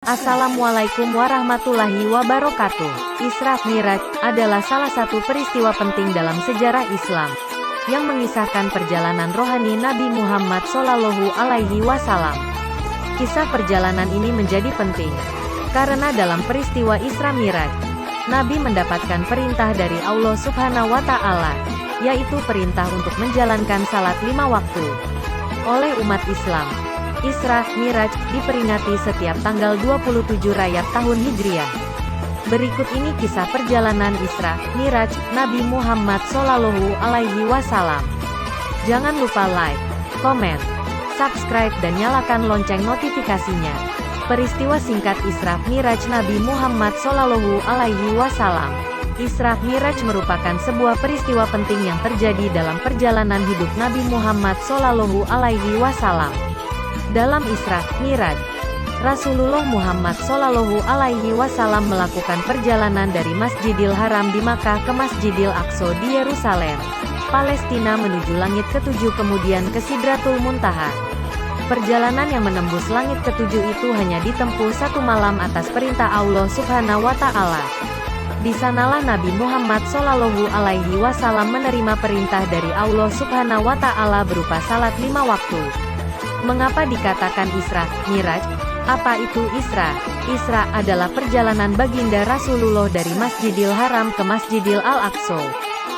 Assalamualaikum warahmatullahi wabarakatuh. Isra Miraj adalah salah satu peristiwa penting dalam sejarah Islam yang mengisahkan perjalanan rohani Nabi Muhammad SAW. Kisah perjalanan ini menjadi penting karena dalam peristiwa Isra Miraj, Nabi mendapatkan perintah dari Allah Subhanahu wa Ta'ala, yaitu perintah untuk menjalankan salat 5 waktu. Oleh umat Islam, Isra Miraj diperingati setiap tanggal 27 Rajab tahun Hijriah. Berikut ini kisah perjalanan Isra Miraj Nabi Muhammad SAW. Jangan lupa like, komen, subscribe dan nyalakan lonceng notifikasinya. Peristiwa singkat Isra Miraj Nabi Muhammad SAW. Isra Miraj merupakan sebuah peristiwa penting yang terjadi dalam perjalanan hidup Nabi Muhammad SAW. Dalam Isra Miraj, Rasulullah Muhammad SAW melakukan perjalanan dari Masjidil Haram di Makkah ke Masjidil Aqsa di Yerusalem, Palestina menuju langit ketujuh kemudian ke Sidratul Muntaha. Perjalanan yang menembus langit ketujuh itu hanya ditempuh 1 malam atas perintah Allah Subhanahu wa Ta'ala. Di sanalah Nabi Muhammad SAW menerima perintah dari Allah Subhanahu wa Ta'ala berupa salat 5 waktu. Mengapa dikatakan Isra Miraj? Apa itu Isra? Isra adalah perjalanan baginda Rasulullah dari Masjidil Haram ke Masjidil Al-Aqsa.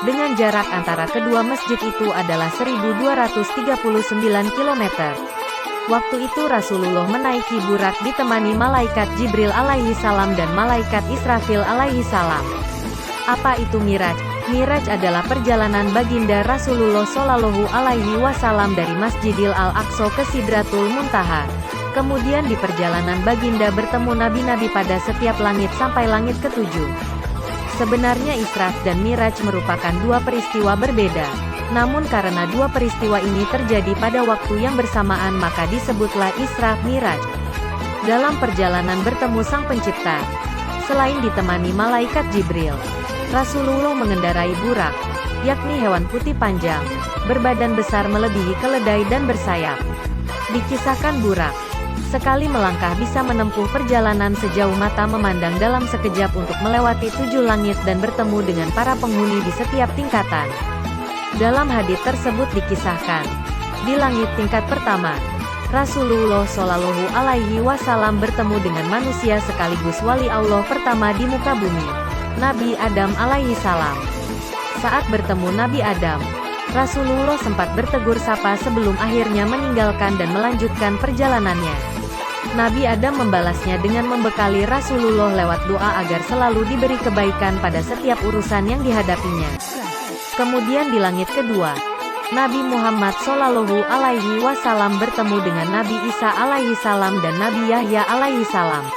Dengan jarak antara kedua masjid itu adalah 1239 km. Waktu itu Rasulullah menaiki burak ditemani malaikat Jibril alaihi salam dan malaikat Israfil alaihi salam. Apa itu Miraj? Miraj adalah perjalanan baginda Rasulullah SAW dari Masjidil Al-Aqsa ke Sidratul Muntaha. Kemudian di perjalanan baginda bertemu nabi-nabi pada setiap langit sampai langit ketujuh. Sebenarnya Isra dan Miraj merupakan dua peristiwa berbeda. Namun karena dua peristiwa ini terjadi pada waktu yang bersamaan maka disebutlah Isra Miraj. Dalam perjalanan bertemu Sang Pencipta, selain ditemani malaikat Jibril, Rasulullah mengendarai burak, yakni hewan putih panjang, berbadan besar melebihi keledai dan bersayap. Dikisahkan burak, sekali melangkah bisa menempuh perjalanan sejauh mata memandang dalam sekejap untuk melewati 7 langit dan bertemu dengan para penghuni di setiap tingkatan. Dalam hadits tersebut dikisahkan, di langit tingkat pertama, Rasulullah SAW bertemu dengan manusia sekaligus wali Allah pertama di muka bumi, Nabi Adam alaihi salam. Saat bertemu Nabi Adam, Rasulullah sempat bertegur sapa sebelum akhirnya meninggalkan dan melanjutkan perjalanannya. Nabi Adam membalasnya dengan membekali Rasulullah lewat doa agar selalu diberi kebaikan pada setiap urusan yang dihadapinya. Kemudian di langit kedua, Nabi Muhammad SAW bertemu dengan Nabi Isa alaihi salam dan Nabi Yahya alaihi salam.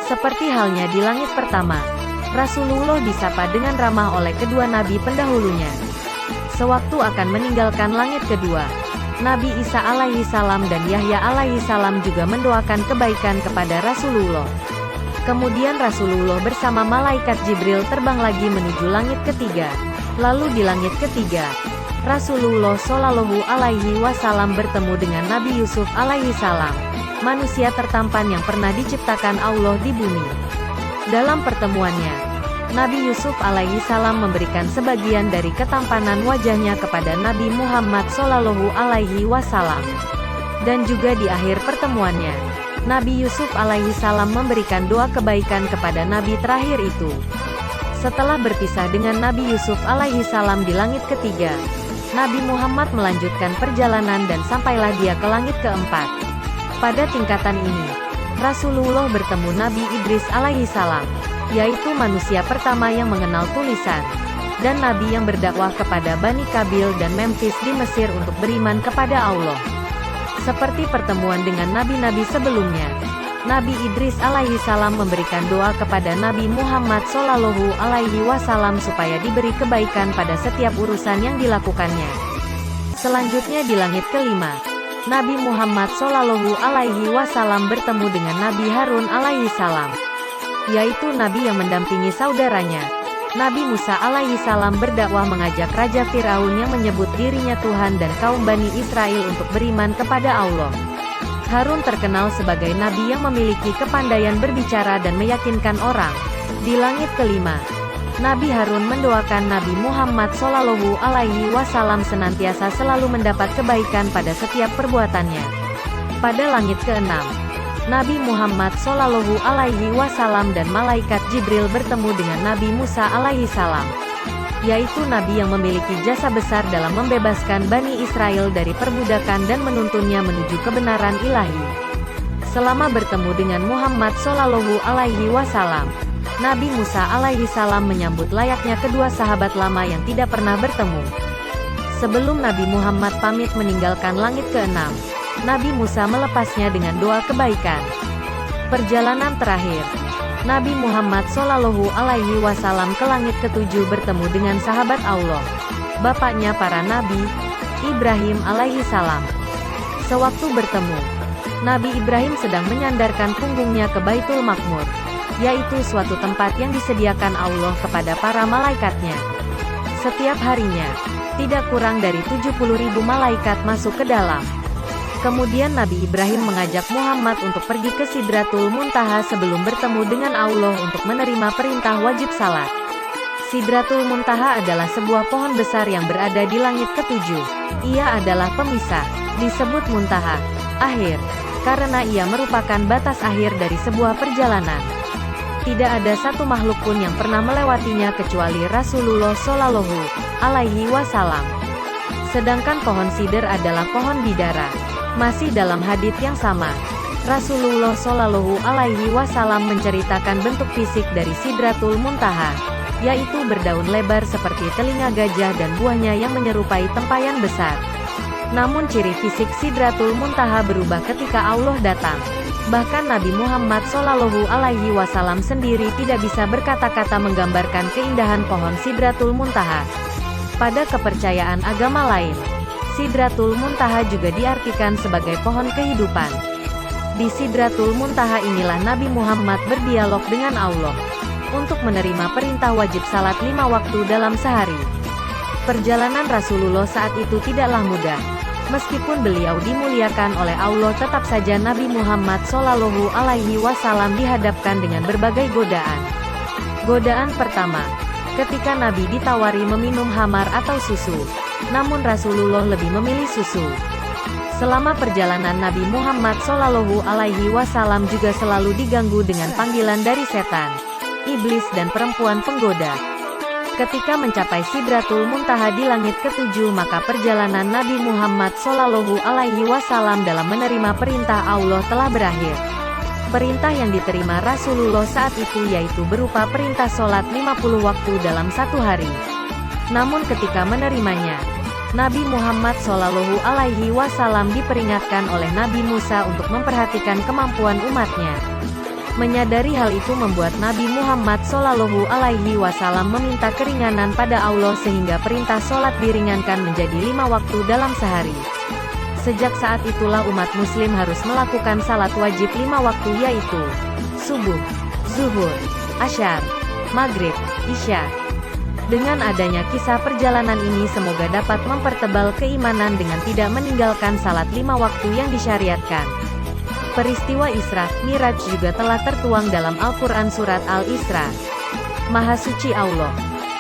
Seperti halnya di langit pertama, Rasulullah disapa dengan ramah oleh kedua nabi pendahulunya. Sewaktu akan meninggalkan langit kedua, Nabi Isa alaihi salam dan Yahya alaihi salam juga mendoakan kebaikan kepada Rasulullah. Kemudian Rasulullah bersama malaikat Jibril terbang lagi menuju langit ketiga. Lalu di langit ketiga, Rasulullah SAW bertemu dengan Nabi Yusuf alaihi salam, manusia tertampan yang pernah diciptakan Allah di bumi. Dalam pertemuannya, Nabi Yusuf alaihi salam memberikan sebagian dari ketampanan wajahnya kepada Nabi Muhammad SAW. Dan juga di akhir pertemuannya, Nabi Yusuf alaihi salam memberikan doa kebaikan kepada Nabi terakhir itu. Setelah berpisah dengan Nabi Yusuf alaihi salam di langit ketiga, Nabi Muhammad melanjutkan perjalanan dan sampailah dia ke langit keempat. Pada tingkatan ini, Rasulullah bertemu Nabi Idris alaihi salam, yaitu manusia pertama yang mengenal tulisan, dan Nabi yang berdakwah kepada Bani Kabil dan Memphis di Mesir untuk beriman kepada Allah. Seperti pertemuan dengan nabi-nabi sebelumnya, Nabi Idris alaihi salam memberikan doa kepada Nabi Muhammad SAW supaya diberi kebaikan pada setiap urusan yang dilakukannya. Selanjutnya di langit kelima, Nabi Muhammad SAW bertemu dengan Nabi Harun alaihi salam, yaitu Nabi yang mendampingi saudaranya. Nabi Musa alaihi salam berdakwah mengajak Raja Firaun yang menyebut dirinya Tuhan dan kaum Bani Israel untuk beriman kepada Allah. Harun terkenal sebagai nabi yang memiliki kepandaian berbicara dan meyakinkan orang. Di langit kelima, Nabi Harun mendoakan Nabi Muhammad Shallallahu Alaihi Wasallam senantiasa selalu mendapat kebaikan pada setiap perbuatannya. Pada langit keenam, Nabi Muhammad Shallallahu Alaihi Wasallam dan malaikat Jibril bertemu dengan Nabi Musa alaihi salam, yaitu nabi yang memiliki jasa besar dalam membebaskan Bani Israel dari perbudakan dan menuntunnya menuju kebenaran ilahi. Selama bertemu dengan Muhammad Shallallahu Alaihi Wasallam, Nabi Musa alaihi salam menyambut layaknya kedua sahabat lama yang tidak pernah bertemu. Sebelum Nabi Muhammad pamit meninggalkan langit keenam, Nabi Musa melepasnya dengan doa kebaikan. Perjalanan terakhir, Nabi Muhammad Shallallahu Alaihi Wasallam ke langit ketujuh bertemu dengan sahabat Allah, bapaknya para nabi, Ibrahim alaihi salam. Sewaktu bertemu, Nabi Ibrahim sedang menyandarkan punggungnya ke Baitul Maqmur, yaitu suatu tempat yang disediakan Allah kepada para malaikatnya. Setiap harinya, tidak kurang dari 70.000 malaikat masuk ke dalam. Kemudian Nabi Ibrahim mengajak Muhammad untuk pergi ke Sidratul Muntaha sebelum bertemu dengan Allah untuk menerima perintah wajib salat. Sidratul Muntaha adalah sebuah pohon besar yang berada di langit ketujuh. Ia adalah pemisah, disebut Muntaha, akhir, karena ia merupakan batas akhir dari sebuah perjalanan. Tidak ada satu makhluk pun yang pernah melewatinya kecuali Rasulullah Shallallahu Alaihi Wasallam. Sedangkan pohon sidr adalah pohon bidara. Masih dalam hadits yang sama, Rasulullah Shallallahu Alaihi Wasallam menceritakan bentuk fisik dari Sidratul Muntaha, yaitu berdaun lebar seperti telinga gajah dan buahnya yang menyerupai tempayan besar. Namun ciri fisik Sidratul Muntaha berubah ketika Allah datang. Bahkan Nabi Muhammad Shallallahu Alaihi Wasallam sendiri tidak bisa berkata-kata menggambarkan keindahan pohon Sidratul Muntaha. Pada kepercayaan agama lain, Sidratul Muntaha juga diartikan sebagai pohon kehidupan. Di Sidratul Muntaha inilah Nabi Muhammad berdialog dengan Allah untuk menerima perintah wajib salat 5 waktu dalam sehari. Perjalanan Rasulullah saat itu tidaklah mudah. Meskipun beliau dimuliakan oleh Allah, tetap saja Nabi Muhammad Shallallahu Alaihi Wasallam dihadapkan dengan berbagai godaan. Godaan pertama, ketika Nabi ditawari meminum khamar atau susu. Namun Rasulullah lebih memilih susu. Selama perjalanan Nabi Muhammad Shallallahu Alaihi Wasallam juga selalu diganggu dengan panggilan dari setan, iblis dan perempuan penggoda. Ketika mencapai Sidratul Muntaha di langit ketujuh, maka perjalanan Nabi Muhammad Shallallahu Alaihi Wasallam dalam menerima perintah Allah telah berakhir. Perintah yang diterima Rasulullah saat itu yaitu berupa perintah sholat 50 waktu dalam satu hari. Namun ketika menerimanya, Nabi Muhammad Shallallahu Alaihi Wasallam diperingatkan oleh Nabi Musa untuk memperhatikan kemampuan umatnya. Menyadari hal itu membuat Nabi Muhammad Shallallahu Alaihi Wasallam meminta keringanan pada Allah sehingga perintah sholat diringankan menjadi 5 waktu dalam sehari. Sejak saat itulah umat muslim harus melakukan salat wajib 5 waktu yaitu subuh, zuhur, asyar, maghrib, isya. Dengan adanya kisah perjalanan ini semoga dapat mempertebal keimanan dengan tidak meninggalkan salat 5 waktu yang disyariatkan. Peristiwa Isra, Miraj juga telah tertuang dalam Al-Quran Surat Al-Isra. Maha suci Allah,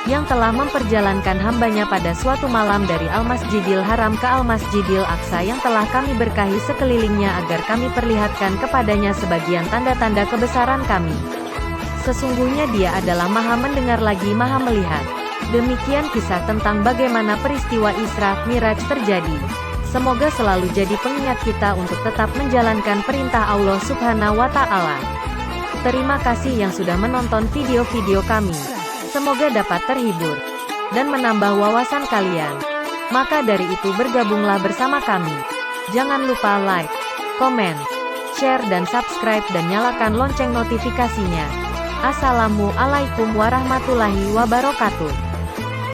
yang telah memperjalankan hambanya pada suatu malam dari Al-Masjidil Haram ke Al-Masjidil Aqsa yang telah kami berkahi sekelilingnya agar kami perlihatkan kepadanya sebagian tanda-tanda kebesaran kami. Sesungguhnya Dia adalah Maha mendengar lagi Maha melihat. Demikian kisah tentang bagaimana peristiwa Isra Miraj terjadi. Semoga selalu jadi pengingat kita untuk tetap menjalankan perintah Allah Subhanahu wa Ta'ala. Terima kasih yang sudah menonton video-video kami. Semoga dapat terhibur dan menambah wawasan kalian. Maka dari itu bergabunglah bersama kami. Jangan lupa like, komen, share dan subscribe dan nyalakan lonceng notifikasinya. Assalamualaikum warahmatullahi wabarakatuh.